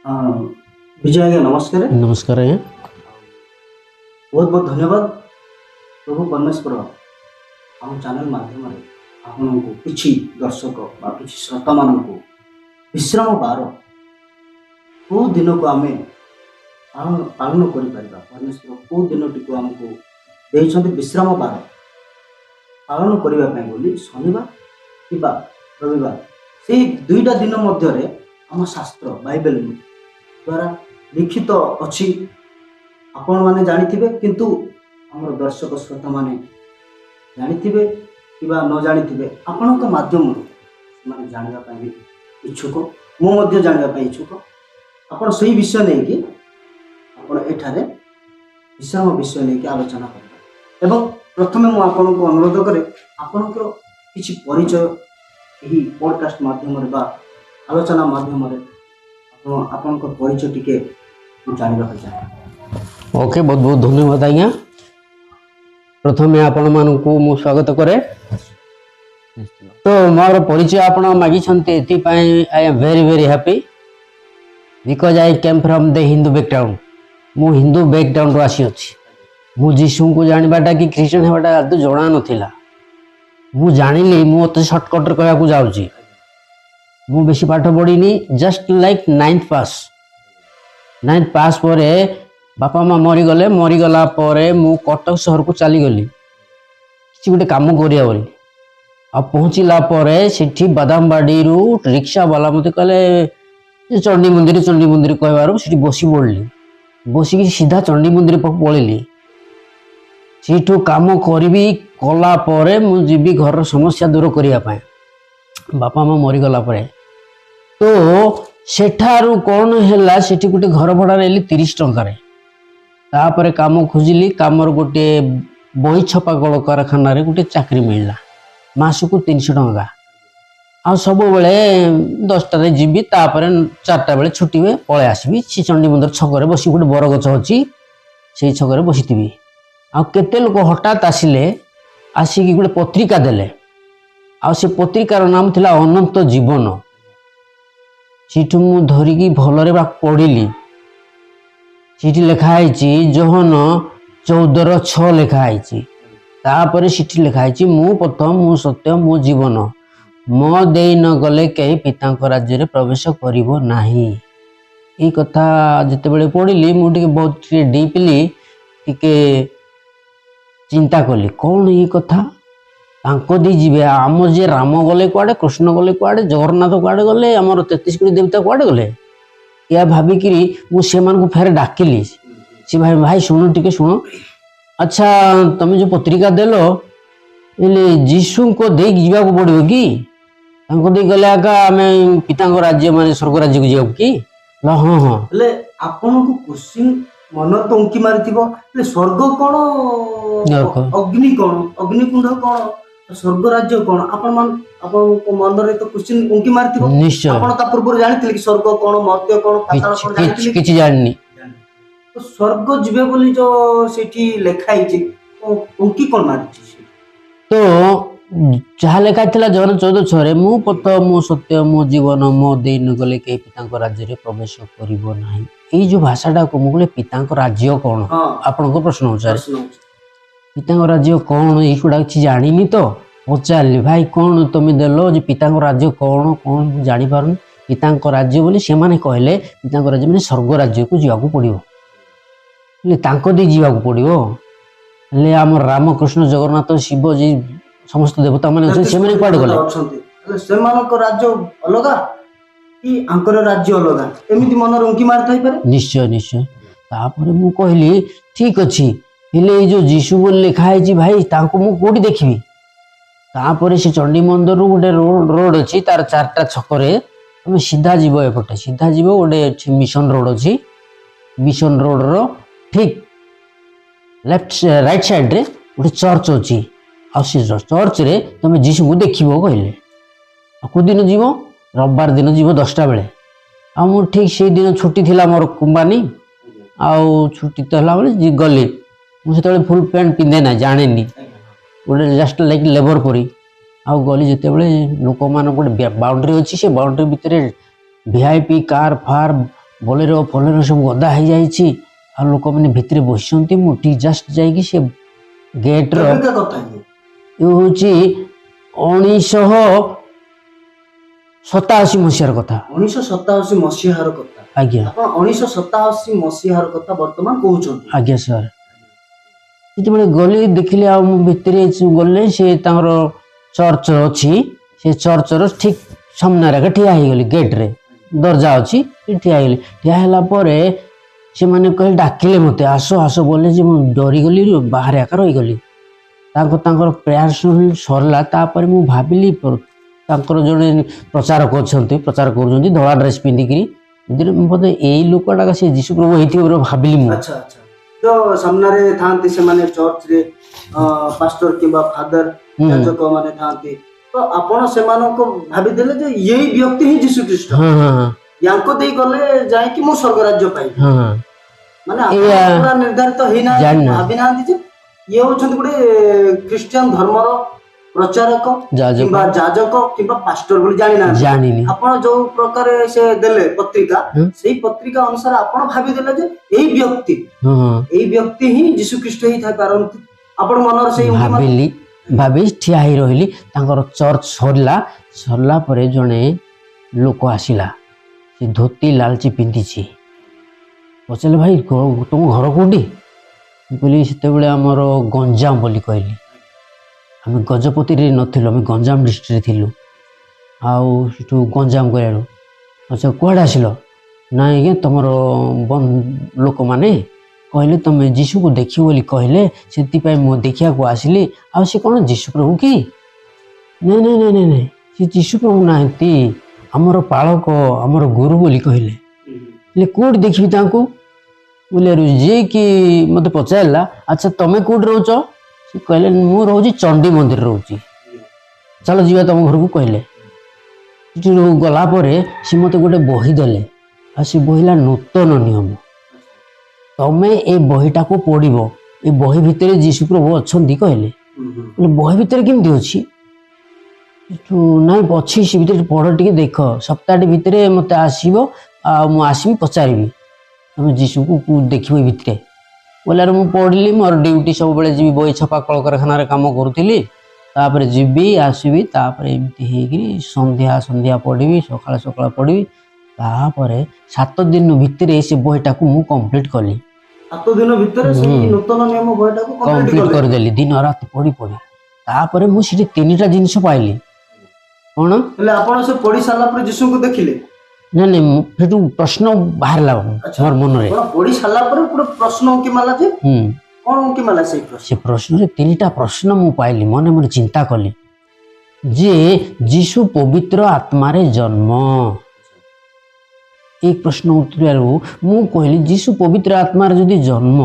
अ, विजय आज्ञा नमस्कार। नमस्कार आज्ञा। बहुत बहुत धन्यवाद प्रभु परमेश्वर आम चैनल माध्यम आपन को किछि दर्शक बा किछि श्रोता मान को विश्राम बार को दिन को आम पालन कर परमेश्वर को दिन टी आमको देइछन्ति विश्राम बार पालन करने बोली शनिवार कि रविवार से दुईटा दिन मध्य आम शास्त्र बाइबल द्वारा लिखित अच्छी आपण मैंने जानी किंतु आम दर्शक श्रोता मैंने जानी किबा न जानी आपण माध्यम से जानवाई भी इच्छुक मुझे जानवाई इच्छुक आपण से विषय नहीं कि एठारे विश्राम विषय नहीं कि आलोचना कर प्रथम मुझे आपन को अनुरोध करे आपणकर किसी परिचय यही पॉडकास्ट माध्यम आलोचना माध्यम आपन परिचय टिके जानवा चाहे। ओके, बहुत बहुत धन्यवाद आज्ञा। प्रथम आपण मानकु मु स्वागत करे। तो मोर परिचय आपण मागी छन्ते एति पई I am very very happy because I came from the Hindu background. मु हिंदू बैकग्राउंड रो आसी अछि। मु जीसु को जानबाटा कि क्रिश्चियन हेबाटा आदि जणा नथिला। मु जानिली मु अत शॉर्टकट रे कहया को जाउची। मु बेसी पाठ पढ़ीनी, जस्ट लाइक 9th पास पर बापा माँ मरीगले। मरीगला मु कटक सहर को चली गली किसी गोटे कम करिया बोली। आ पहुँचला सेठी बादामबाड़ी रिक्शा वाला मत कहले चंडी मंदिर कहबार से बसी पड़ी। बसिक सीधा चंडी मंदिर पाक पलैली। सेठू कम करी कला मु जीवी घर समस्या दूर करने बापा माँ मरीगला तो सेठारू कौन है सेठी गोटे घर भड़ा रही 30 टंकार। तापर काम खोजिली। कामर गोटे बही छपा कल कारखाना गोटे चाकरी मिलला मासकू 300 टंका। आ सब बेले 10टारे जीवी तापर 4टा बेले छुट्टी हुए पलि आसबि। सी चंडी मंदिर छकरे बसी गोटे बरगछ अच्छी से छकरे बसी आ केते लोक हठात आसिले आसिकी गोटे पत्रिका देले। आ से पत्रिकार नाम थिला अनंत जीवन। सीठू मु धरिकी भलरे पढ़िली। सीठी लिखाई जोहन 14:6 लिखाई। तापर सीठी लिखाई मु पथ मु सत्य मु जीवन मो देई न गले कहीं पिता राज्य रे प्रवेश करिवो नाही। ई कथा जते बेले पढ़िली मुझे बहुत डीपली टिके चिंता कली कौन ये कथा तांको दी जीवे। आम जे राम गले कुआडे, कृष्ण गले कुआडे, जगन्नाथ कुआडे गले, आमर 33 कोटी देवता कुआडे गले या भाविकी मुझे फेर डाकिली। सी भाई भाई शुणु टिके शुणु। अच्छा तुम जो पत्रिका देल जीशु को दे जीवा को पड़ो कि दे गले आका आम पिता राज्य माने स्वर्ग राज्य को जीवा कि हाँ हाँ आपन को क्वेश्चन मन तो उंकी मारी स्वर्ग कौन अग्नि कौन अग्निकुंड कौन स्वर्ग राज्य कौन आपन मन रे तो क्वेश्चन उंकी मारी निश्चय। आपन ता पूर्व जानिथिले कि स्वर्ग कौन मर्त्य कौन पाताल कौन जानिथिले किछि जाननी। तो स्वर्ग जीवे बोली जो सेठी लेखाई छि उंकी कौन मारी तो जहाँ लिखा था जन 14:6 मु पथ मु सत्य मु जीवन मो दे न गले कहीं पिता राज्य रे प्रवेश करिवो नाही। ये जो भाषाटा को मुझे पिता राज्य कौन आपण को प्रश्न पचारे पिता राज्य कौन युड़ा कि जानी तो पचारि भाई कौन तुम देल जो पिता राज्य कौन कौन जानी पारन पिता राज्य बोली से माने कहले पिता राज्य मैंने स्वर्ग राज्य को जावाक पड़ो दे जावाक पड़ो। आम रामकृष्ण जगन्नाथ शिव जी समस्त देवता मैंने से मैंने कुआडे गले से राज्य अलगा कि आंकर राज्य अलगा एमिति मन रंकी मार थाई पारे। निश्चय निश्चय। तापर मु कहली ठीक अच्छी हेले जो जीशु बोली लिखाई जी भाई ताको मु कोठी देखिबी। तापर से चंडी मंदिर गोटे रोड अच्छी तार 4टा छकरे तुम सीधा जीव एपटे सीधा जीव गोटे मिशन रोड अच्छी। मिशन रोड रो ठीक लेफ्ट राइट साइड रे गोटे चर्च अच्छी। आ चर्च रे तुम जीशु को देखिबो कहले। को दिन जीव रविवार दिन जीव 10टा बेले। आ मु ठीक से दिन छुट्टी थिला मोर कंपनी आउ छुट्टी तो है बेले गली मुझे फुल पैंट पिंधे ना जाने गोटे जस्ट लाइक लेबर परी आउ गली जिते बड़े लोक मान गोटे बाउंड्री अच्छी से बाउंड्री भितर वीआईपी कार फार ବୋଲେରୋ ଫଲେରୋ ସବୁ ଗଦା ହେଇଯାଇଛି ଆଉ ଲୋକମାନେ ଭିତରେ ବସିଛନ୍ତି। ମୁଁ ଠିକ୍ ଜଷ୍ଟ ଯାଇକି ସେ ଗେଟ୍ର କେବେକା କଥା ଇଏ? ଏ ହେଉଛି 1987 ମସିହାର କଥା। 1987 ମସିହାର କଥା। ଆଜ୍ଞା ଆପଣ 1987 ମସିହାର କଥା ବର୍ତ୍ତମାନ କହୁଛନ୍ତି। ଆଜ୍ଞା ସାର୍। ଯେତେବେଳେ ଗଲି ଦେଖିଲି ଆଉ ମୁଁ ଭିତରେ ଗଲେ ସେ ତାଙ୍କର ଚର୍ଚ୍ଚ ଅଛି, ସେ ଚର୍ଚ୍ଚର ଠିକ୍ ସାମ୍ନାରେ ଠିଆ ହେଇଗଲି। ଗେଟ୍ରେ ଦରଜା ଅଛି, ଠିଆ ହେଇଗଲି। ଠିଆ ହେଲା ପରେ ସେମାନେ କହିଲେ, ଡାକିଲେ ମୋତେ ଆସ ଆସ ବୋଲେ ଯେ ମୁଁ ଡରିଗଲି, ବାହାରେ ଏକା ରହିଗଲି। ତାଙ୍କର ପ୍ରେୟାର ସରିଲା। ତାପରେ ମୁଁ ଭାବିଲି ତାଙ୍କର ଜଣେ ପ୍ରଚାରକ ଅଛନ୍ତି, ପ୍ରଚାର କରୁଛନ୍ତି ଧଳା ଡ୍ରେସ୍ ପିନ୍ଧିକିରି। ବୋଧେ ଏଇ ଲୋକଟାକ ସେ ଯୀଶୁ ପ୍ରଭୁ ହେଇଥିବ ବୋଲି ଭାବିଲି ମୁଁ। ଆଚ୍ଛା ଆଚ୍ଛା। ତ ସାମ୍ନାରେ ଥାନ୍ତି ସେମାନେ ଚର୍ଚ୍ଚରେ ପାଷ୍ଟର କିମ୍ବା ଫାଦର ଯାଜକ ମାନେ ଥାନ୍ତି। ତ ଆପଣ ସେମାନଙ୍କୁ ଭାବିଦେଲେ ଯେ ଏଇ ବ୍ୟକ୍ତି ହିଁ ଯୀଶୁ ଖ୍ରୀଷ୍ଟ, ୟାଙ୍କୁ ଦେଇ ଗଲେ ଯାଇକି ମୁଁ ସ୍ୱର୍ଗ ରାଜ୍ୟ ପାଇବି। ମାନେ ଆପଣ ପୁରା ନିର୍ଦ୍ଧାରିତ ହେଇନାହାନ୍ତି, ଭାବି ନାହାନ୍ତି ଯେ ଇଏ ହଉଛନ୍ତି ଗୋଟେ ଖ୍ରୀଷ୍ଟିଆନ ଧର୍ମର ପ୍ରଚାରକ କିମ୍ବା ଯାଜକ କିମ୍ବା ପାଷ୍ଟର ବୋଲି ଜାଣିନାହାନ୍ତି। ଆପଣ ଯୋଉ ପ୍ରକାର ସେ ଦେଲେ ପତ୍ରିକା, ସେଇ ପତ୍ରିକା ଅନୁସାରେ ଆପଣ ଭାବିଦେଲେ ଯେ ଏଇ ବ୍ୟକ୍ତି ହିଁ ଯୀଶୁ ଖ୍ରୀଷ୍ଟ ହିଁ ଥାଇପାରନ୍ତି। ଆପଣ ମନରେ ସେଇ ଭାବି ଠିଆ ହେଇ ରହିଲି। ତାଙ୍କର ଚର୍ଚ୍ଚ ସରିଲା ପରେ ଜଣେ ଲୋକ ଆସିଲା, ସେ ଧୋତି ଲାଲଚି ପିନ୍ଧିଛି। ପଚାରିଲେ, ଭାଇ ତମ ଘର କୋଉଠି? ମୁଁ କହିଲି ସେତେବେଳେ ଆମର ଗଞ୍ଜାମ ବୋଲି କହିଲି। ଆମେ ଗଜପତିରେ ନଥିଲୁ, ଆମେ ଗଞ୍ଜାମ ଡିଷ୍ଟ୍ରିକ୍ଟରେ ଥିଲୁ। ଆଉ ସେଠୁ ଗଞ୍ଜାମ କହିଲୁ। ଆଚ୍ଛା କୁଆଡ଼େ ଆସିଲ? ନାଇଁ ଆଜ୍ଞା ତମର ଲୋକମାନେ କହିଲେ ତମେ ଯୀଶୁକୁ ଦେଖିବ ବୋଲି କହିଲେ, ସେଥିପାଇଁ ମୁଁ ଦେଖିବାକୁ ଆସିଲି। ଆଉ ସେ କ'ଣ ଯୀଶୁ ପ୍ରଭୁ କି? ନାଇଁ ନାଇଁ ନାଇଁ ନାଇଁ ନାଇଁ, ସେ ଯୀଶୁ ପ୍ରଭୁ ନାହାନ୍ତି, ଆମର ପାଳକ, ଆମର ଗୁରୁ ବୋଲି କହିଲେ। ହେଲେ କୋଉଠି ଦେଖିବି ତାଙ୍କୁ? ବୋଲେ ଯିଏକି ମୋତେ ପଚାରିଲା, ଆଚ୍ଛା ତମେ କୋଉଠି ରହୁଛ? ସେ କହିଲେ, ମୁଁ ରହୁଛି ଚଣ୍ଡୀ ମନ୍ଦିର ରହୁଛି, ଚାଲ ଯିବା ତମ ଘରକୁ କହିଲେ। ସେଠି ଗଲା ପରେ ସେ ମୋତେ ଗୋଟେ ବହି ଦେଲେ। ଆଉ ସେ ବହି ହେଲା ନୂତନ ନିୟମ। ତମେ ଏ ବହିଟାକୁ ପଢିବ, ଏ ବହି ଭିତରେ ଯୀଶୁ ପ୍ରଭୁ ଅଛନ୍ତି କହିଲେ। ବହି ଭିତରେ କେମିତି ଅଛି? ନାଇଁ ଅଛି, ସେ ଭିତରେ ପଢ ଟିକେ ଦେଖ, ସପ୍ତାହଟି ଭିତରେ ମୋତେ ଆସିବ, ଆଉ ମୁଁ ଆସିବି ପଚାରିବି, ତମେ ଯୀଶୁକୁ ଦେଖିବ ଏ ଭିତରେ। ବୋଲେ ମୁଁ ପଢିଲି। ମୋର ଡ୍ୟୁଟି ସବୁବେଳେ ଯିବି, ବହି ଛପା କଳକାରଖାନାରେ କାମ କରୁଥିଲି। ତାପରେ ଯିବି ଆସିବି, ତାପରେ ଏମିତି ହେଇକିରି ସନ୍ଧ୍ୟା ପଢିବି, ସକାଳ ପଢିବି। ତାପରେ 7 ଦିନ ଭିତରେ ସେ ବହିଟାକୁ ମୁଁ କମ୍ପ୍ଲିଟ୍ କଲି। 7 ଦିନ ଭିତରେ ସେଇ ନୂତନ ନିୟମ ବହିଟାକୁ କମ୍ପ୍ଲିଟ୍ କରିଦେଲି, ଦିନ ରାତି ପଢି। ତାପରେ ମୁଁ ସେଠି 3ଟା ଜିନିଷ ପାଇଲି। କ'ଣ? ହେଲେ ଆପଣ ସେ ପଢି ସାରିଲା ପରେ ଯୀଶୁଙ୍କୁ ଦେଖିଲେ? ନାଇଁ ସେଠୁ ପ୍ରଶ୍ନ ବାହାରିଲା ମୋର ମନରେ। ପଢି ସାରିଲା ପରେ ଗୋଟେ ପ୍ରଶ୍ନ ଉଙ୍କି ମାରିଲା ଯେ କ'ଣ ଉଙ୍କି ମାରିଲା? ସେ ପ୍ରଶ୍ନରେ 3ଟା ପ୍ରଶ୍ନ ମୁଁ ପାଇଲି। ମନେ ମନେ ଚିନ୍ତା କଲି ଯେ ଯୀଶୁ ପବିତ୍ର ଆତ୍ମାରେ ଜନ୍ମ। এই ପ୍ରଶ୍ନ ଉତ୍ତରରୁ ମୁଁ କହିଲି, ଯୀଶୁ ପବିତ୍ର ଆତ୍ମାରେ ଯଦି ଜନ୍ମ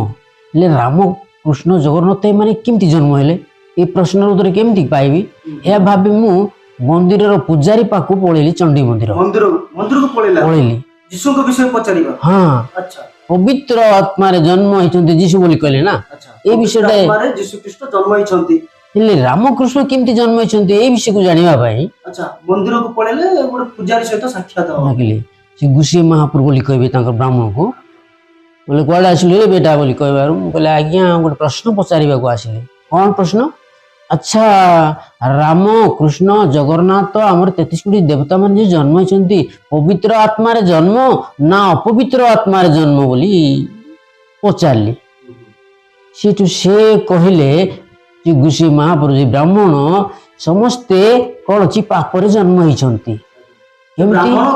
ହେଲେ ରାମକୃଷ୍ଣ ଜଗନ୍ନାଥ ଏମାନେ କେମିତି ଜନ୍ମ ହେଲେ? এই ପ୍ରଶ୍ନର ଉତ୍ତର କେମିତି ପାଇବି? ଏହା ଭାବି ମୁଁ ମନ୍ଦିରର ପୂଜାରୀ ପାଖକୁ ପଳେଇଲି। ଚଣ୍ଡୀ ମନ୍ଦିରକୁ ପଳେଇଲି ଯୀଶୁଙ୍କ ବିଷୟ ପଚାରିବା। ପବିତ୍ର ଆତ୍ମାରେ ଜନ୍ମ ହେଇଛନ୍ତି ଯୀଶୁ ବୋଲି କହିଲେ ନା, এই ବିଷୟଟା ଯୀଶୁ ଖ୍ରୀଷ୍ଟ ଜନ୍ମ ହେଇଛନ୍ତି। ହେଲେ ରାମକୃଷ୍ଣ କେମିତି ଜନ୍ମ ହେଇଛନ୍ତି এই ବିଷୟକୁ ଜାଣିବା ପାଇଁ ମନ୍ଦିରକୁ ପଳେଇଲେ, ଗୋଟେ ପୂଜାରୀ ସହିତ ସାକ୍ଷାତ ମାଗିଲେ। ସେ ଗୁସି ମହାପୁର ବୋଲି କହିବେ ତାଙ୍କ ବ୍ରାହ୍ମଣକୁ। ବୋଲେ କୁଆଡ଼େ ଆସିଲି ରେ ବେଟା ବୋଲି କହିବାରୁ ମୁଁ କହିଲି, ଆଜ୍ଞା ଗୋଟେ ପ୍ରଶ୍ନ ପଚାରିବାକୁ ଆସିଲି। କ'ଣ ପ୍ରଶ୍ନ? ଆଚ୍ଛା ରାମ କୃଷ୍ଣ ଜଗନ୍ନାଥ ଆମର 33 କୋଟି ଦେବତା ମାନେ ଯେ ଜନ୍ମ ହେଇଛନ୍ତି, ପବିତ୍ର ଆତ୍ମାରେ ଜନ୍ମ ନା ଅପବିତ୍ର ଆତ୍ମାରେ ଜନ୍ମ ବୋଲି ପଚାରିଲି। ସେଠୁ ସେ କହିଲେ, ଯେ ଗୁସି ମହାପୁର ଯେ ବ୍ରାହ୍ମଣ ସମସ୍ତେ କ'ଣ ଅଛି ପାପରେ ଜନ୍ମ ହେଇଛନ୍ତି।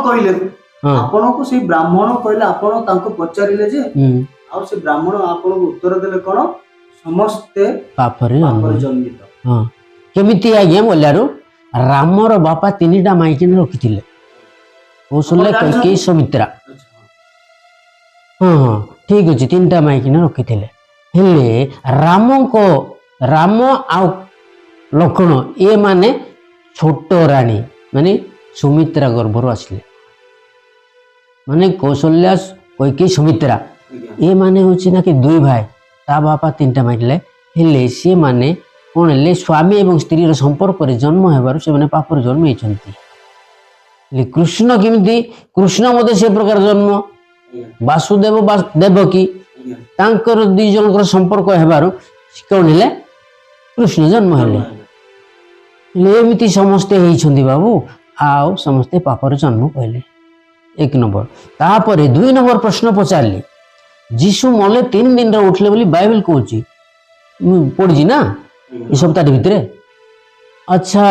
କହିଲେ ଆପଣଙ୍କୁ ସେଇ ବ୍ରାହ୍ମଣ କହିଲେ, ଆପଣ ତାଙ୍କୁ ପଚାରିଲେ ଯେ, ଆଉ ସେ ବ୍ରାହ୍ମଣ ଆପଣଙ୍କୁ ଉତ୍ତର ଦେଲେ କ'ଣ? ସମସ୍ତେ ପାପରେ ଜନ୍ମିତ। କେମିତି ଆଜ୍ଞା? ବୋଲାରୁ ରାମର ବାପା 3ଟା ମାଇକିନା ରଖିଥିଲେ, କୌଶଲ୍ୟା, କୈକେୟୀ, ସୁମିତ୍ରା। ଠିକ ଅଛି, 3ଟା ମାଇକିନା ରଖିଥିଲେ। ହେଲେ ରାମ ଆଉ ଲକ୍ଷ୍ମଣ ଏ ମାନେ ଛୋଟ ରାଣୀ ମାନେ ସୁମିତ୍ରା ଗର୍ଭରୁ ଆସିଲେ। ମାନେ କୌଶଲ୍ୟା, କୈକେୟୀ, ସୁମିତ୍ରା ଏମାନେ ହଉଛି ନା କି 2 ଭାଇ। ତା ବାପା 3ଟା ମାଇକିଲେ। ହେଲେ ସେମାନେ କ'ଣ ହେଲେ? ସ୍ୱାମୀ ଏବଂ ସ୍ତ୍ରୀର ସମ୍ପର୍କରେ ଜନ୍ମ ହେବାରୁ ସେମାନେ ପାପରେ ଜନ୍ମ ହେଇଛନ୍ତି। ହେଲେ କୃଷ୍ଣ କେମିତି? କୃଷ୍ଣ ମଧ୍ୟ ସେ ପ୍ରକାର ଜନ୍ମ। ବାସୁଦେବ ଦେବକୀ ତାଙ୍କର ଦି ଜଣଙ୍କର ସମ୍ପର୍କ ହେବାରୁ କଣ ହେଲେ କୃଷ୍ଣ ଜନ୍ମ ହେଲେ। ଏମିତି ସମସ୍ତେ ହେଇଛନ୍ତି ବାବୁ, ଆଉ ସମସ୍ତେ ପାପର ଜନ୍ମ କହିଲେ। 1 ନମ୍ବର। ତାପରେ 2 ନମ୍ବର ପ୍ରଶ୍ନ ପଚାରିଲି, ଯୀଶୁ ମଲେ 3 ଦିନରେ ଉଠିଲେ ବୋଲି ବାଇବେଲ କହୁଛି, ମୁଁ ପଢିଛି ନା ଏ ସପ୍ତାହଟି ଭିତରେ। ଆଚ୍ଛା,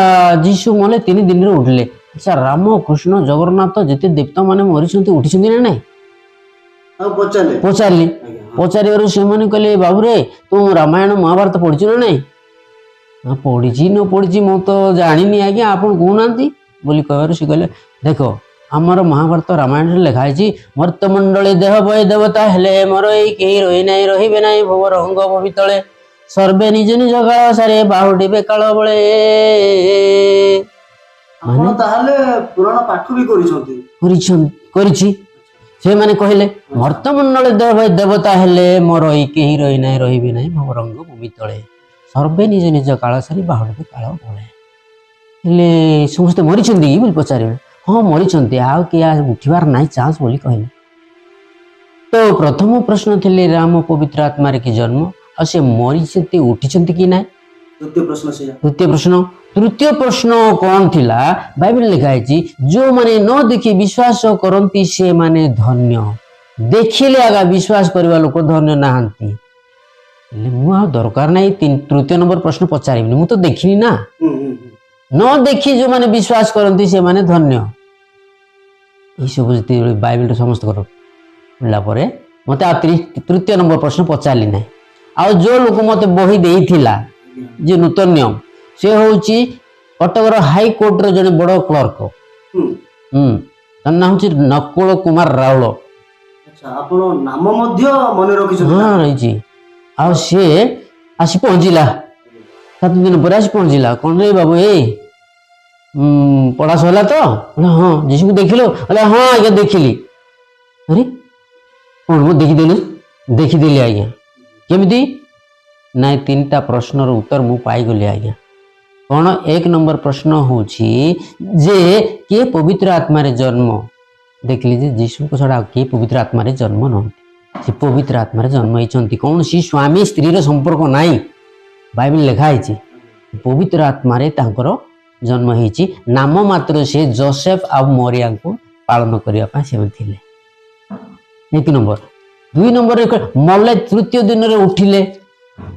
ଯୀଶୁ ମଲେ 3 ଦିନରେ ଉଠିଲେ। ଆଚ୍ଛା, ରାମ କୃଷ୍ଣ ଜଗନ୍ନାଥ ଯେତେ ଦେବତା ମାନେ ମରିଛନ୍ତି ଉଠିଛନ୍ତି ନା ନାଇଁ ପଚାରିଲି। ପଚାରିବାରୁ ସେମାନେ କହିଲେ, ବାବୁରେ ତୁ ରାମାୟଣ ମହାଭାରତ ପଢିଛୁ ନା ନାଇଁ? ପଢିଛି ନ ପଢିଛି ମୁଁ ତ ଜାଣିନି ଆଜ୍ଞା, ଆପଣ କହୁନାହାନ୍ତି ବୋଲି କହିବାରୁ ସେ କହିଲେ, ଦେଖ ଆମର ମହାଭାରତ ରାମାୟଣରେ ଲେଖା ହେଇଛି, ମର୍ତ୍ତମଣ୍ଡଳୀ ଦେହ ବୟ ଦେବତା ହେଲେ ମୋର ଏଇ କେହି ରହି ନାହିଁ ରହିବେ ନାହିଁ ଭବର ଅଙ୍ଗ ଭବିତଳେ ସର୍ବେ ନିଜ ନିଜ କାଳ ସାରେ ବାହୁଡିବେ କାଳ ବଳେ। ଆପଣ ତାହେଲେ ପୁରାଣ ପାଠ ବି କରିଛି। ସେମାନେ କହିଲେ, ମର୍ତ୍ତମଣ୍ଡଳୀ ଦେହ ବୟ ଦେବତା ହେଲେ ମୋର ଏଇ କେହି ରହି ନାହିଁ ରହିବେ ନାହିଁ ଭବର ଅଙ୍ଗ ଭବିତଳେ ସର୍ବେ ନିଜ ନିଜ କାଳ ସାରି ବାହୁଡିବେ କାଳ ବଳେ। ହେଲେ ସମସ୍ତେ ମରିଛନ୍ତି ବୋଲି ପଚାରିବେ। ହଁ ମରିଛନ୍ତି, ଆଉ କିଏ ଉଠିବାର ନାହିଁ ଚାନ୍ସ ବୋଲି କହିଲେ। ତ ପ୍ରଥମ ପ୍ରଶ୍ନ ଥିଲେ ରାମ ପବିତ୍ର ଆତ୍ମାରେ କି ଜନ୍ମ, ଆଉ ସେ ମରିଛନ୍ତି ଉଠିଛନ୍ତି କି ନାହିଁ? ତୃତୀୟ ପ୍ରଶ୍ନ କଣ ଥିଲା? ବାଇବେଲ ଲେଖା ହେଇଛି, ଯୋଉମାନେ ନ ଦେଖି ବିଶ୍ୱାସ କରନ୍ତି ସେମାନେ ଧନ୍ୟ। ଦେଖିଲେ ଆଗା ବିଶ୍ୱାସ କରିବା ଲୋକ ଧନ୍ୟ ନାହାନ୍ତି। ହେଲେ ମୁଁ ଆଉ ଦରକାର ନାହିଁ ତୃତୀୟ ନମ୍ବର ପ୍ରଶ୍ନ ପଚାରିବିନି, ମୁଁ ତ ଦେଖିନି ନା। ନ ଦେଖି ଯୋଉମାନେ ବିଶ୍ୱାସ କରନ୍ତି ସେମାନେ ଧନ୍ୟ। ଏଇସବୁ ଯେତେବେଳେ ବାଇବେଲରେ ସମସ୍ତଙ୍କର ପଢିଲା ପରେ ମତେ ଆଉ ତୃତୀୟ ନମ୍ବର ପ୍ରଶ୍ନ ପଚାରିଲି ନାହିଁ। ଆଉ ଯୋଉ ଲୋକ ମତେ ବହି ଦେଇଥିଲା ଯେ ନୂତନ ନିୟମ, ସେ ହଉଛି କଟକର ହାଇକୋର୍ଟର ଜଣେ ବଡ କ୍ଲର୍କ। ତାର ନାଁ ହଉଛି ନକୁଳ କୁମାର ରାଉଳ। ଆପଣ ନାମ ମଧ୍ୟ ମନେ ରଖିଛନ୍ତି? ହଁ ରହିଛି। ଆଉ ସିଏ ଆସି ପହଞ୍ଚିଲା 7 ଦିନ ପରେ ଆସି ପହଞ୍ଚିଲା। କଣ ରେ ବାବୁ ପଢା ସରିଲା ତ? ହଁ। ଯୀଶୁକୁ ଦେଖିଲ? ହଁ ଆଜ୍ଞା ଦେଖିଲି। ଆରେ କଣ ମୁଁ ଦେଖିଦେଲି ଆଜ୍ଞା। କେମିତି? ନାଇଁ 3ଟା ପ୍ରଶ୍ନର ଉତ୍ତର ମୁଁ ପାଇଗଲି ଆଜ୍ଞା। କଣ? 1 ନମ୍ବର ପ୍ରଶ୍ନ ହଉଛି ଯେ କିଏ ପବିତ୍ର ଆତ୍ମାରେ ଜନ୍ମ? ଦେଖିଲି ଯେ ଯୀଶୁଙ୍କ ଛଡା ଆଉ କିଏ ପବିତ୍ର ଆତ୍ମାରେ ଜନ୍ମ ନୁହନ୍ତି। ସେ ପବିତ୍ର ଆତ୍ମାରେ ଜନ୍ମ ହେଇଛନ୍ତି। କୌଣସି ସ୍ୱାମୀ ସ୍ତ୍ରୀର ସମ୍ପର୍କ ନାହିଁ। ବାଇବେଲ ଲେଖା ହେଇଛି ପବିତ୍ର ଆତ୍ମାରେ ତାଙ୍କର ଜନ୍ମ ହେଇଛି। ନାମ ମାତ୍ର ସେ ଯୋସେଫ ଆଉ ମରିୟାଙ୍କୁ ପାଳନ କରିବା ପାଇଁ ସେମାନେ ଥିଲେ। 1 ନମ୍ବର। 2 ନମ୍ବରରେ ମଲେ 3ୟ ଦିନରେ ଉଠିଲେ।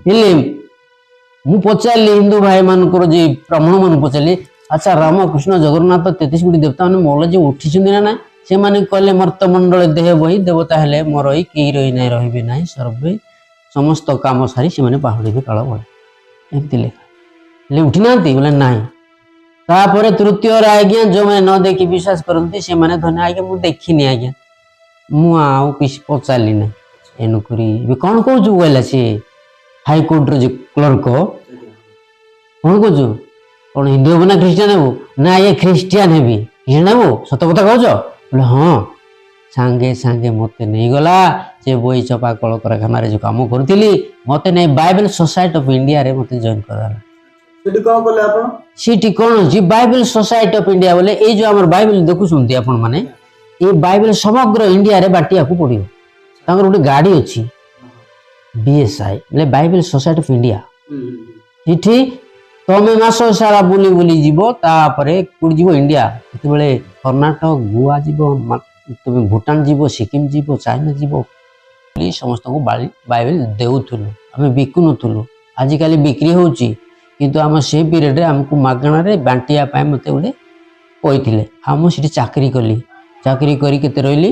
ହେଲେ ମୁଁ ପଚାରିଲି ହିନ୍ଦୁ ଭାଇ ମାନଙ୍କର ଯେ ବ୍ରାହ୍ମଣ ମାନଙ୍କୁ ପଚାରିଲି, ଆଚ୍ଛା ରାମ କୃଷ୍ଣ ଜଗନ୍ନାଥ 33 କୋଟି ଦେବତା ମାନେ ମଲେ ଯେ ଉଠିଛନ୍ତି ନା ନାହିଁ? ସେମାନେ କହିଲେ, ମର୍ତ୍ତମଣ୍ଡଳ ଦେହ ବହି ଦେବତା ହେଲେ ମୋର ଏଇ କେହି ରହି ନାହିଁ ରହିବେ ନାହିଁ ସର୍ବେ ସମସ୍ତ କାମ ସାରି ସେମାନେ ବାହୁଡିବେ କାଳ ବଳେ। ଏମିତି ଲେଖା। ହେଲେ ଉଠି ନାହାନ୍ତି? ବୋଲେ ନାହିଁ। ତାପରେ ତୃତୀୟରେ ଆଜ୍ଞା, ଯୋଉମାନେ ନ ଦେଖି ବିଶ୍ୱାସ କରନ୍ତି ସେମାନେ ଧନ୍ୟ। ଆଜ୍ଞା ମୁଁ ଦେଖିନି ଆଜ୍ଞା, ମୁଁ ଆଉ କିଛି ପଚାରିଲି ନାହିଁ। ଏଣୁକରି ଏବେ କଣ କହୁଛୁ କହିଲା ସେ ହାଇକୋର୍ଟର ଯେ କ୍ଲର୍କ, କଣ କହୁଛୁ? କଣ ହିନ୍ଦୁ ହେବୁ ନା ଖ୍ରୀଷ୍ଟିଆନ ହେବୁ? ନା ଆଜ୍ଞା ଖ୍ରୀଷ୍ଟିଆନ ହେବି। ଖ୍ରୀଷ୍ଟିଆନ ହେବୁ? ସତ କଥା କହୁଛ? ବୋଲେ ହଁ। ସାଙ୍ଗେ ସାଙ୍ଗେ ମତେ ନେଇଗଲା ସେ ବହି ଛପା କଳକାରଖାନାରେ ଯୋଉ କାମ କରୁଥିଲି, ମତେ ନେଇ ବାଇବେଲ ସୋସାଇଟି ଅଫ ଇଣ୍ଡିଆରେ ମତେ ଜଏନ କରିଦେଲା। ସେଠି କଣ କଲେ ଆପଣ? ସେଠି କଣ ଅଛି ବାଇବେଲ ସୋସାଇଟି ଅଫ ଇଣ୍ଡିଆ ବୋଲେ ଏଇ ଯୋଉ ଆମର ବାଇବେଲ ଦେଖୁଛନ୍ତି ଆପଣ ମାନେ, ଏଇ ବାଇବେଲ ସମଗ୍ର ଇଣ୍ଡିଆରେ ବାଟିବାକୁ ପଡିବ। ତାଙ୍କର ଗୋଟେ ଗାଡି ଅଛି BSI ବୋଲେ ବାଇବେଲ ସୋସାଇଟି ଅଫ ଇଣ୍ଡିଆ। ସେଠି ତମେ ମାସ ସାରା ବୁଲି ବୁଲି ଯିବ, ତାପରେ କୋଉଠି ଯିବ? ଇଣ୍ଡିଆ। ଯେତେବେଳେ କର୍ଣ୍ଣାଟକ, ଗୋଆ ଯିବ, ତମେ ଭୁଟାନ ଯିବ, ସିକିମ ଯିବ, ଚାଇନା ଯିବ, ସମସ୍ତଙ୍କୁ ବାଇବେଲ ଦେଉଥିଲୁ। ଆମେ ବିକୁନଥିଲୁ। ଆଜିକାଲି ବିକ୍ରି ହଉଛି, କିନ୍ତୁ ଆମ ସେ ପିରିୟଡରେ ଆମକୁ ମାଗଣାରେ ବାଣ୍ଟିବା ପାଇଁ ମତେ ଗୋଟେ କହିଥିଲେ। ଆଉ ମୁଁ ସେଠି ଚାକିରି କଲି। ଚାକିରି କରି କେତେ ରହିଲି?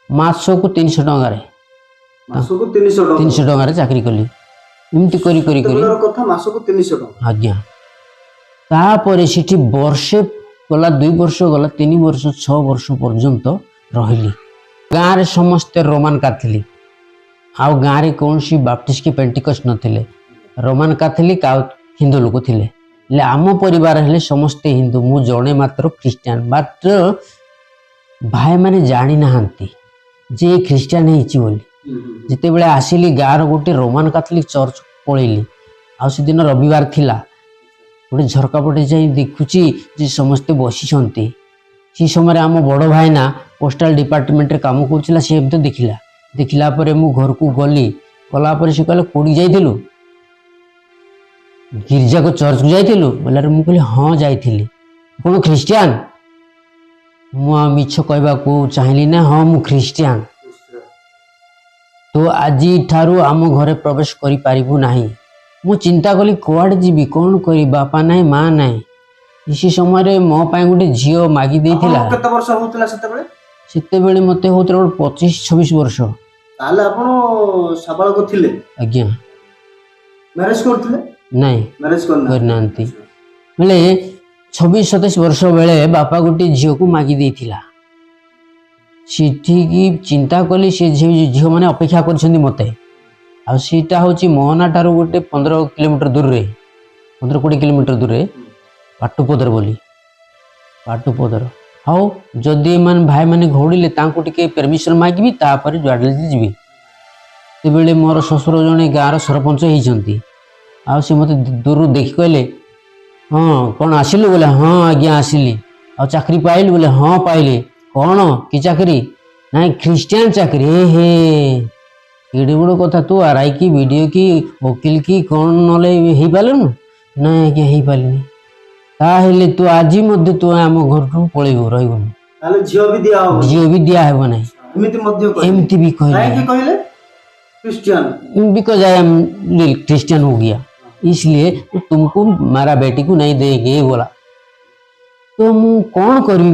ମାସକୁ 300 ଟଙ୍କାରେ। 300 ଟଙ୍କାରେ ଚାକିରି କଲି। ଏମିତି କରି ମାସକୁ 300 ଟଙ୍କା। ଆଜ୍ଞା। ତାପରେ ସେଠି ବର୍ଷେ ଗଲା, 2 ବର୍ଷ ଗଲା, 3 ବର୍ଷ, 6 ବର୍ଷ ପର୍ଯ୍ୟନ୍ତ ରହିଲି। ଗାଁରେ ସମସ୍ତେ ରୋମାନ କାଥଲିକ, ଆଉ ଗାଁରେ କୌଣସି ବାପ୍ଟିଷ୍ଟ କି ପେଣ୍ଟିକଷ୍ଟ ନଥିଲେ। ରୋମାନ କାଥଲିକ ଆଉ ହିନ୍ଦୁ ଲୋକ ଥିଲେ। ହେଲେ ଆମ ପରିବାର ହେଲେ ସମସ୍ତେ ହିନ୍ଦୁ, ମୁଁ ଜଣେ ମାତ୍ର ଖ୍ରୀଷ୍ଟିଆନ। ମାତ୍ର ଭାଇମାନେ ଜାଣି ନାହାନ୍ତି ଯେ ଖ୍ରୀଷ୍ଟିଆନ ହେଇଛି ବୋଲି। ଯେତେବେଳେ ଆସିଲି ଗାଁର ଗୋଟେ ରୋମାନ କାଥଲିକ ଚର୍ଚ୍ଚ ପଳେଇଲି। ଆଉ ସେଦିନ ରବିବାର ଥିଲା। ଗୋଟେ ଝରକା ପଟେ ଯାଇ ଦେଖୁଛି ଯେ ସମସ୍ତେ ବସିଛନ୍ତି। ସେ ସମୟରେ ଆମ ବଡ଼ ଭାଇନା पोस्टाल डिपार्टमेंट रे काम करथिला से एमते देखिला देखिला परे मु घर को गली गला परे से कहले कोडी जाइथिलु गिरजा को चर्च को जाइथिलु बोला रे मु कहले हां जाइथिली कोन ख्रिस्टियन मु मिछ कहबा को चाहली ना हां मु ख्रिस्टियन तो आज ठारू आम घरे प्रवेश करि पारिबु नाही मु चिंता कली कुआड़ जीवी कौन करी बापा नाही माँ नाही इसी समय मो पाए गोटे झील मागी देथिला केते वर्ष होतला सेतेबेले सेतेबेले मते होतला 25-26 वर्ष ताले आपण साबालक थिले आज्ञा मैरिज करथिले नहीं मैरिज करनांती बेले 26-27 वर्ष बेले बापा गोटे झील को मागी देथिला सिठी की चिंता कली से झील माने अपेक्षा करछन्ती मते आ सीटा होची मोहना ठारू गोटे 15 किलोमीटर दूर रे 15-20 किलोमीटर दूर रे पाटुपदर बोली पाटुपदर हाउ जदि मन भाई माने घोड़िले तांको टिके परमिशन मागिबी तापर जुआडले जीबी ते बेले मोर ससुर जने गाँर सरपंच होइछंती आ से मते दूर देखि कहले हां कोन आसिलु बोले हां आज्ञा आसिली आ चाकरी पाइलु बोले हां पाइले कोन की चाकरी नाही ख्रिस्टियन चाकरी हे एडे बड़ कथा तू आरआई की वीडियो की वकील की कौन नले हे पालनु ना आज्ञा हे पालिनी ताहेले तू आज मध्य तू आम घर को पळेबो रहबो ताले झियो भी दिया हेबो नाही एमती भी कहले Christian because I am Christian हो गया इसलिए तो तुमको मारा बेटी को नहीं देंगे बोला तो मु कौन करी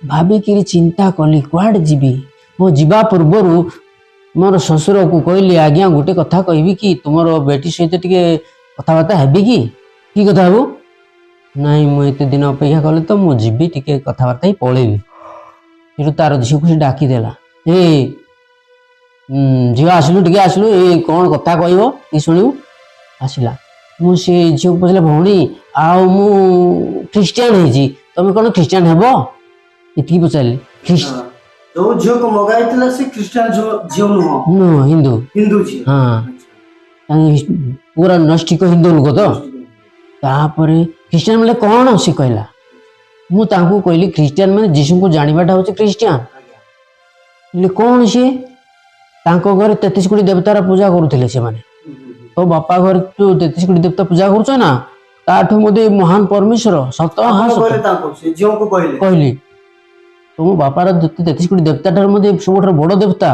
भाबिकी चिंता कली कुआड़ जीवी मो जीवा पूर्व मोर ससुर को कहली आज्ञा गोटे कथा कहबी कि तुमर बेटी सहित टिके कथबार्ता हेबी कि कथा हेबो नाई मु एते दिन अपेक्षा कले तो मु जीवी टिके कथबार्ता ही पळेबी फिर तार झियो को डाकी देला ए झियो आसलु टिके आसलु ए कोन कथा कहबो कि सुनिउ आसिला मु से झियो पछले भौणी आ मु क्रिश्चियन हेजी तमे कोन क्रिश्चियन हेबो इतकी पचाली क्रिश्चियन जो झियो को मगाइतला से क्रिश्चियन झियो नो हिंदू झियो हां पूरा नष्टिक हिंदू लोक तो तापर क्रिश्चियन माने कोन से कहला मु तांको कहली क्रिश्चियन माने जीसु को जानिबाटा होचे क्रिश्चियन ले कोन से तांको घर 33 कोटी देवतार पूजा करूथिले से माने तो बापा घर जो 33 कोटी देवता पूजा करूछ ना ताठो मते महान परमेश्वर सत हां कहले तांको से झियो को कहली तो मो बापार 33 कोटी देवता ठार मते सबठार बड़ देवता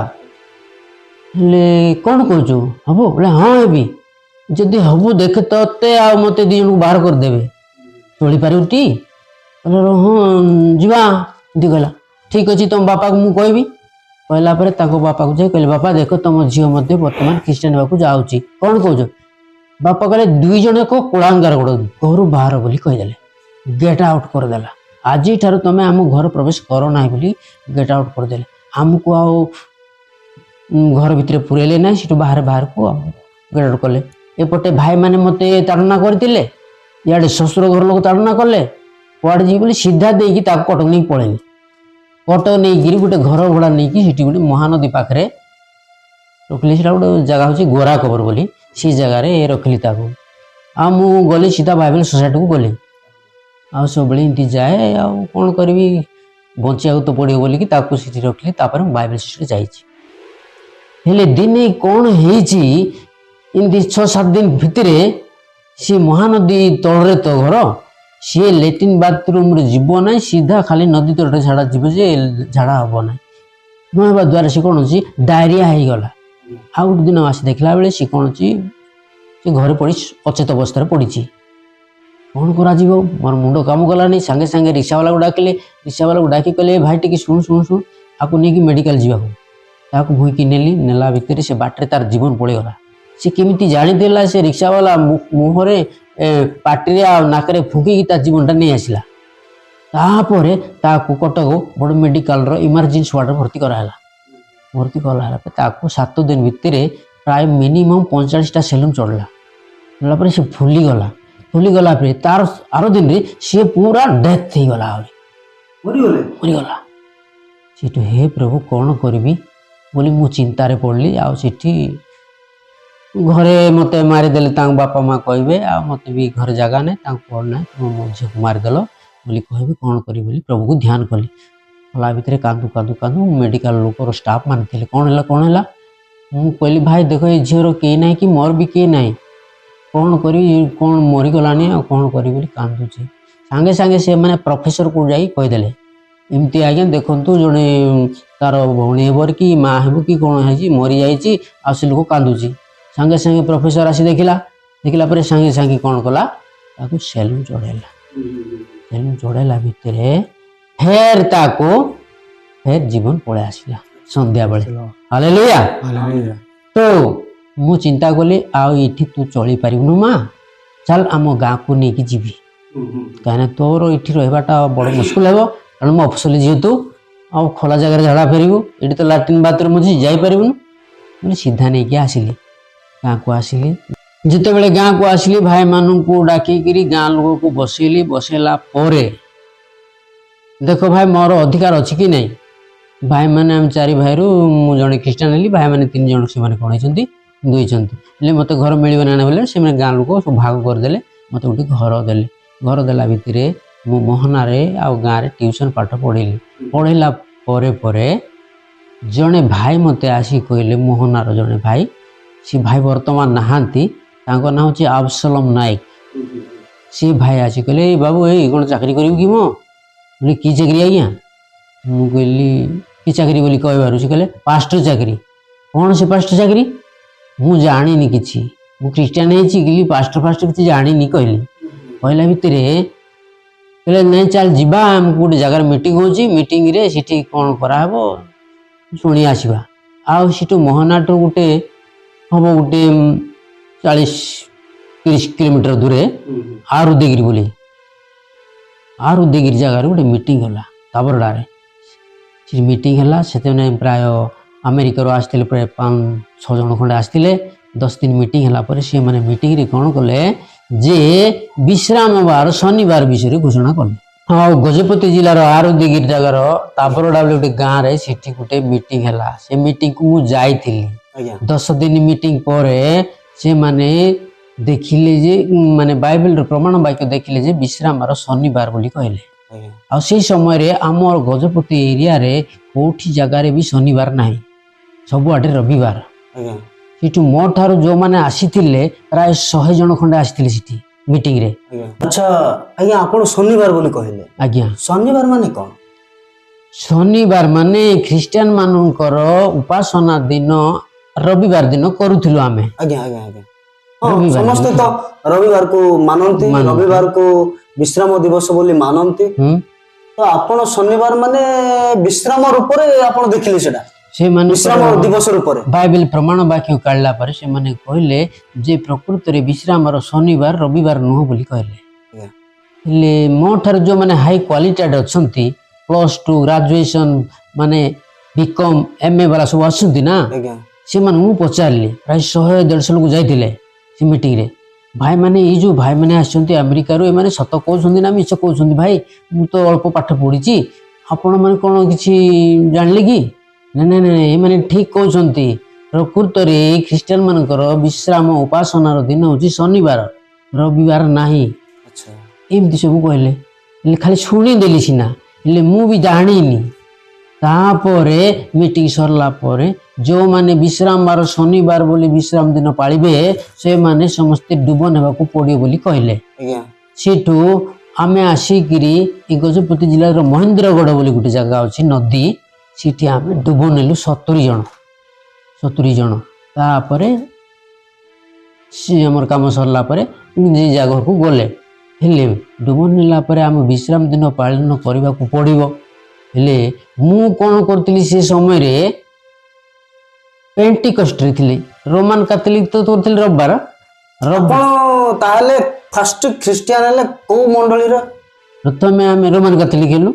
ले कोन कहजो हबो बोले हां हेबी जदि हबो देख तते आ मते दी जन को बाहर कर देबे चली पारुटी बोले हां जीवा दी कहला ठीक अछि तुम बापा को मु कहबी कहला परे ताको बापा को जाय कहले बापा देखो तुम झियो मते वर्तमान क्रिश्चियन बाकू जाउची कोन कहजो बापा कहले दुई जने को कोळांगार गोड़ घर बाहर बोली कहि देले गेट आउट कर देला आज ठार तुम आम घर प्रवेश कर ना बोली गेट आउट करदे आमको आओ घर भितर पुरेले ना सीटू बाहर बाहर को गेट आउट कले एपटे भाई माने मते ताड़ना करते इे शशुर घर लोक ताड़ना कले कुआड़े जी बोली सीधा देकी कटक नहीं पड़ेली कटक नहीं गोटे घर भड़ा नहीं सीटी गोटे महानदी पाखे रखिली से गोटे जगह हूँ गोरा कबर बोली सी जगार रखिली आ मु गली सीधा बाइबल सोसाइटी को गली आ सब एमती जाए आ कौन करी बचा तो पड़ो बोलिकी सीटी रखिली बाइबल सोसाइटी जाइए दिने कौन होमती 6-7 दिन भितर सी महानदी तल तो घर सी लैट्रिन बाथरूम जीव ना सीधा खाली नदी तट झाड़ा जीव जे झाड़ा हम ना नुआ द्वारा सी कौन अच्छी डायरिया हो गला आ गोटे दिन आस देखला बेले सी कौन अच्छी घर पड़ी अचेत अवस्था पड़ी कौन करा मोर मुंड काम कलानी सांगे सांगे रिक्शा वाला को डाकिले रिक्शा वाला को डाकी कहले भाई टी शुण शुण शुण आपको नहीं मेडिकल जावा भूईकी नेली नेला भितर से बाटे तार जीवन पड़ेगला सी केमी जानीला से रिक्शा वाला मुहरे पार्टी नाक फुकी जीवन टा नहीं आसला तापर कटक बड़ मेडिकल इमरजेंसी वार्ड भर्ती कराला भर्ती कला 7 दिन भितर प्राय मिनिमम 45टा सेलून चढ़ला से फुलीगला तार आर दिन रे सी पूरा डेथ हो गला मरीगला सीटू हे प्रभु कौन करी बोली मु चिंतार पड़ली आठी घरे मते मारिदेले बापा माँ कहे आ मते भी घर जगह ना पढ़ना तुम मो झील को मारिदेल बोली कहे कौन करी बोली प्रभु को ध्यान कली हला भितर कांदू कांदू कांदू मेडिकल लोकर स्टाफ मान थे कौन है मु कहली भाई देख ये झीर कई ना कि मोर भी कई ना कौन करी कौन मरीगलानी आ कौन करी बोली कांदुची सांगे सांगे से मैंने प्रोफेसर को जाई कहीदेले एमती आज्ञा देखु जड़े तार भौणी हेबर कि माँ हेब कि कौन है मरी जाइए आ से लोक कांदुची सांगे सांगे प्रोफेसर आसी देखला पर सांगे सांगे कौन कला ताकू सेलून चढ़ेला भितर फेर ताको फेर जीवन पड़े आसला संध्या बेले हालेलुया तो मु चिंता कली आई तू चली पारिबनु माँ चल आम गाँ को लेकिन जीवी कहीं तोर ये रहा बड़ मुस्किल हे कारण मो अफसली जेहेतु आ खोला जगह झाड़ा फेरबू ये तो लाट्रिन बाथरूम अच्छी जापरूँ मुझे सीधा नहीं कि आसिली गाँ को आसिली जिते बड़े गाँ को आसिली भाई मानू को डाकिकी गाँ लोक को बसैली बसैला देख भाई मोर अधिकार अच्छी कि नहीं भाई मैंने आम चारि भाई मु जड़े ख्रीष्टान हेली भाई मैंने 3 जन से कौन दुईचंती मत घर मिल ना बोले से गाँ लोक सब भाग करदे मत गोटे घर देले घर देला भितर मु मोहनार आ गाँव में ट्यूशन पाठ पढ़ेली पढ़ेला परे जड़े भाई मत आसी कहले मोहनार जड़े भाई सी भाई बर्तमान नहांती तांको ना हूँ अबसलम नायक सी भाई आसी कहले बाबू ये कौन चाकरी करू कि मो बोले कि चाकरी आज्ञा मु कहली कि चाकरी बोली कहबार से कहले पास्टर चाकरी कौन से पास्टर चाकरी मु जानी किसी मु ख्रीष्टान है पास्टर फास्टर किसी जानी कहली कहला भितर कहले नहीं चल जीवा आम गोटे जगार मीटिंग होची मीटिंग रे सिटी कौन कराहब शुणी आसवा आउ सीटू मोहनाट गोटे हम गोटे 40-30 किलोमीटर दूरे आरुदेगिरी बोली आरुदेगिरी जगार गोटे मीटिंग है ताबरडारे से मीटिंग है से प्राय अमेरिकार आसते प्राय 5-6 जन खंडे आसते 10 दिन मीटिंग है सी मैंने मीटिंग रे कौन कले जे विश्राम बार शनिवार विषय घोषणा कले हाँ गजपति जिलार आरुदेगिरी जगार ताबरडा गोटे गाँव में सीठी गोटे मीटिंग है से मीटिंग को मुझे जाइली 10 दिन मीटिंग पर से माने देखिले जे माने बाइबल प्रमाण वाक्य देखिले जे विश्राम बार शनिवार बोली कहले आ से समय रे आमर गजपति एरिया रे कोठी जगार भी शनिवार नहीं सब आटे रविवार सीटू मो ठार जो मैंने आसी प्राय 100 जन खंडे आसी सीटी मीटिंग रे अच्छा आज्ञा आपण शनिवार बोली कहले आज्ञा शनिवार माने कौन शनिवार माने ख्रीस्टियन मानकर उपासना दिन रविवार दिन करूथिलु आमे आज्ञा आज्ञा आज्ञा हाँ समस्त तो रविवार को मानती रविवार को विश्राम दिवस बोली मानती तो आपण शनिवार माने विश्राम रूप रे आपण देखिले सेटा से माने विश्राम दिवस रूप रे बाइबल प्रमाण वाक्य काढला पर से माने कहले जे प्रकृति रे विश्राम रो शनिवार रविवार नुह बोली कहले ले मो ठार जो माने हाई क्वालिटी अछंती +2 ग्रेजुएशन माने बीकॉम एमए वाला सब आछंती ना से माने मु पचारली प्राय 100-150 लोग जाइतिले से मीटिंग रे भाई माने ये जो भाई माने आछंती अमेरिका रो ए माने सत कहउछंती ना मिछ कहउछंती भाई मु तो अल्प पाठ पढिची आपण माने कोन किछि जानले कि नहीं नहीं ये माने ठीक कहउछंती प्रकृत रे ख्रीस्टियन मानकर विश्राम उपासनार दिन होची शनिवार रविवार नाही अच्छा एमती सब कहले खाली शुणी देली सिना ले मु भी जानिनी तापरे मीटिंग सरला परे जो माने विश्राम बार शनिवार बोली विश्राम दिन पालिबे से माने समस्ते डुबन हेबाकू पड़ियो बोली कहले सेठू आमे आसिकिरी ए गजपति जिल्लार महेंद्रगढ़ बोली गोटे जगह अछि नदी सीठी आमे डुबन नेलु 70 जन तापरे सी हमर काम सरला परे जे जगह को गले हेले डुबन नेला परे आमे विश्राम दिन पालन करबाकू पड़िबो हेले मु कोन करतली से समय रे पेंटिकस्ट रे थिले रोमान कैथोलिक तो करतली रविवार आपण ताले फर्स्ट ख्रिस्टियन हेले को मंडली रे प्रथमे आमे रोमान कैथोलिक हेलु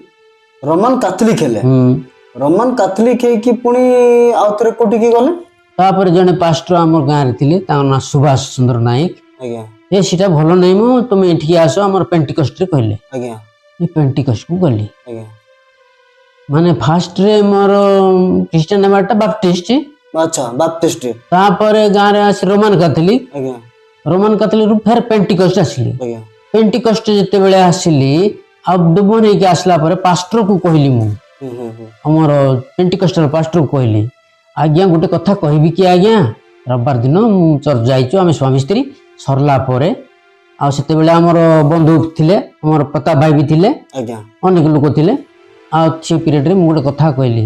रोमान कैथोलिक हेले रोमान कैथोलिक है कि पुनी आउतरे कोठी की गले तापर जने पास्टर हमर गां रे थिले ता ना सुभाष चंद्र नायक आज्ञा ए सीटा भलो नै मो तुम एठी आसो हमर पेंटिकस्ट रे कहले आज्ञा ए पेंटिकस्ट को गली आज्ञा माने फास्ट रे मोर क्रिश्चियन नेमाटा बैप्टिस्ट अच्छा बैप्टिस्ट तापर गां रे आस रोमान कैथोलिक आज्ञा रोमान कैथोलिक रु फेर पेंटिकस्ट आसिली आज्ञा पेंटिकस्ट जते बेले आसिली अब डुबन हे के आसला पर पास्टर को कहली मु ଆମର ପେଣ୍ଟିକଷ୍ଟାଲ ପାଷ୍ଟରକୁ କହିଲି ଆଜ୍ଞା ଗୋଟେ କଥା କହିବି କି ଆଜ୍ଞା ରବିବାର ଦିନ ମୁଁ ଚର୍ଚ୍ଚ ଯାଇଛୁ ଆମେ ସ୍ୱାମୀ ସ୍ତ୍ରୀ ସରିଲା ପରେ ଆଉ ସେତେବେଳେ ଆମର ବନ୍ଧୁ ଥିଲେ ଆମର ପ୍ରତାପ ଭାଇ ବି ଥିଲେ ଆଜ୍ଞା ଅନେକ ଲୋକ ଥିଲେ ଆଉ ସେ ପିରିୟଡ଼ରେ ମୁଁ ଗୋଟେ କଥା କହିଲି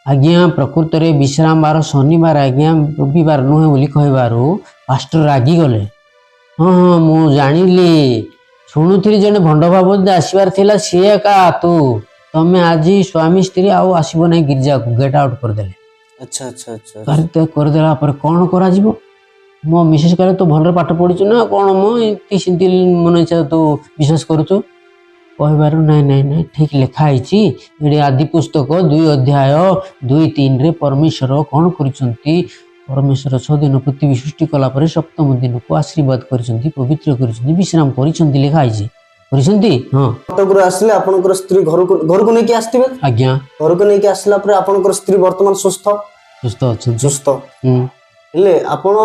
ଆଜ୍ଞା ପ୍ରକୃତରେ ବିଶ୍ରାମ ବାର ଶନିବାର ଆଜ୍ଞା ରବିବାର ନୁହେଁ ବୋଲି କହିବାରୁ ପାଷ୍ଟର ରାଗିଗଲେ ହଁ ହଁ ମୁଁ ଜାଣିଲି ଶୁଣୁଥିଲି ଜଣେ ଭଣ୍ଡ ବାବଦ ଆସିବାର ଥିଲା ସିଏ ଏକା ତମେ ଆଜି ସ୍ୱାମୀ ସ୍ତ୍ରୀ ଆଉ ଆସିବ ନାହିଁ ଗିର୍ଜାକୁ ଗେଟ୍ ଆଉଟ୍ କରିଦେଲେ ଆଚ୍ଛା ଆଚ୍ଛା ଆଚ୍ଛା ପରିତ୍ୟାଗ କରିଦେଲା ପରେ କ'ଣ କରାଯିବ ମୋ ମିସେସ୍ କହିଲେ ତୁ ଭଲରେ ପାଠ ପଢ଼ିଛୁ ନା କ'ଣ ମୋ ଏମିତି ସେମିତି ମନେ ଇଚ୍ଛା ତୁ ବିଶ୍ୱାସ କରୁଛୁ କହିବାରୁ ନାଇଁ ନାଇଁ ନାଇଁ ଠିକ୍ ଲେଖା ହେଇଛି ଏଠି ଆଦି ପୁସ୍ତକ 2:2-3 ପରମେଶ୍ୱର କ'ଣ କରିଛନ୍ତି ପରମେଶ୍ୱର 6 ଦିନ ପୃଥିବୀ ସୃଷ୍ଟି କଲା ପରେ ସପ୍ତମ ଦିନକୁ ଆଶୀର୍ବାଦ କରିଛନ୍ତି ପବିତ୍ର କରିଛନ୍ତି ବିଶ୍ରାମ କରିଛନ୍ତି ଲେଖା ହେଇଛି କରିଛନ୍ତି ହଁ କଟକରୁ ଆସିଲେ ଆପଣଙ୍କର ସ୍ତ୍ରୀ ଘରକୁ ନେଇକି ଆସିଥିବେ ଆଜ୍ଞା ଘରକୁ ନେଇକି ଆସିଲା ପରେ ଆପଣଙ୍କର ସ୍ତ୍ରୀ ବର୍ତ୍ତମାନ ସୁସ୍ଥ ଅଛନ୍ତି ସୁସ୍ଥ ହେଲେ ଆପଣ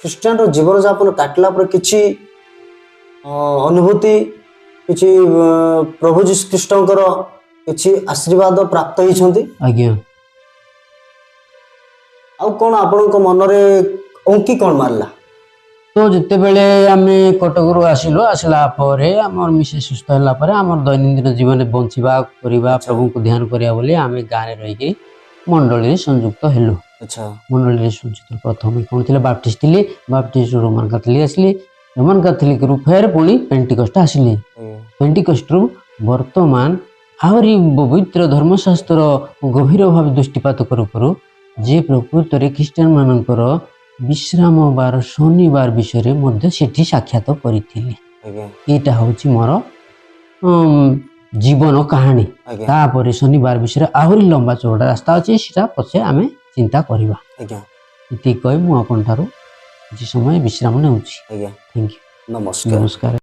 ଖ୍ରୀଷ୍ଟିଆନର ଜୀବନ ଯାପନ କାଟିଲା ପରେ କିଛି ଅନୁଭୂତି କିଛି ପ୍ରଭୁ ଯୀଶୁ ଖ୍ରୀଷ୍ଟଙ୍କର କିଛି ଆଶୀର୍ବାଦ ପ୍ରାପ୍ତ ହେଇଛନ୍ତି ଆଜ୍ଞା ଆଉ କ'ଣ ଆପଣଙ୍କ ମନରେ ଅଙ୍କି କ'ଣ ମାରିଲା ତ ଯେତେବେଳେ ଆମେ କଟକରୁ ଆସିଲା ପରେ ଆମର ମିସେସ୍ ସୁସ୍ଥ ହେଲା ପରେ ଆମର ଦୈନନ୍ଦିନ ଜୀବନରେ ବଞ୍ଚିବା କରିବା ପ୍ରଭୁଙ୍କୁ ଧ୍ୟାନ କରିବା ବୋଲି ଆମେ ଗାଁରେ ରହିକି ମଣ୍ଡଳୀରେ ସଂଯୁକ୍ତ ହେଲୁ ଆଚ୍ଛା ମଣ୍ଡଳୀରେ ସଂଯୁକ୍ତ ପ୍ରଥମେ କ'ଣ ଥିଲା ବାପ୍ଟିଷ୍ଟ ଥିଲି ବାପ୍ଟିଷ୍ଟରୁ ରୋମାନ କାଥଲିକ୍ ଆସିଲି ରୋମାନ କାଥଲିକରୁ ଫେର୍ ପୁଣି ପେଣ୍ଟିକଷ୍ଟ ଆସିଲି ପେଣ୍ଟିକଷ୍ଟରୁ ବର୍ତ୍ତମାନ ଆହୁରି ପବିତ୍ର ଧର୍ମଶାସ୍ତ୍ର ଗଭୀର ଭାବେ ଦୃଷ୍ଟିପାତ କରୁ କରୁ ଯେ ପ୍ରକୃତରେ ଖ୍ରୀଷ୍ଟିଆନ ମାନଙ୍କର ବିଶ୍ରାମ ବାର ଶନିବାର ବିଷୟରେ ମଧ୍ୟ ସେଠି ସାକ୍ଷାତ କରିଥିଲି ଏଇଟା ହେଉଛି ମୋର ଜୀବନ କାହାଣୀ ତାପରେ ଶନିବାର ବିଷୟରେ ଆହୁରି ଲମ୍ବା ଚଉଡ଼ା ରାସ୍ତା ଅଛି ସେଟା ପଛେ ଆମେ ଚିନ୍ତା କରିବା ଏତିକି କହି ମୁଁ ଆପଣଠାରୁ କିଛି ସମୟ ବିଶ୍ରାମ ନେଉଛି ଥ୍ୟାଙ୍କ ୟୁ ନମସ୍କାର ନମସ୍କାର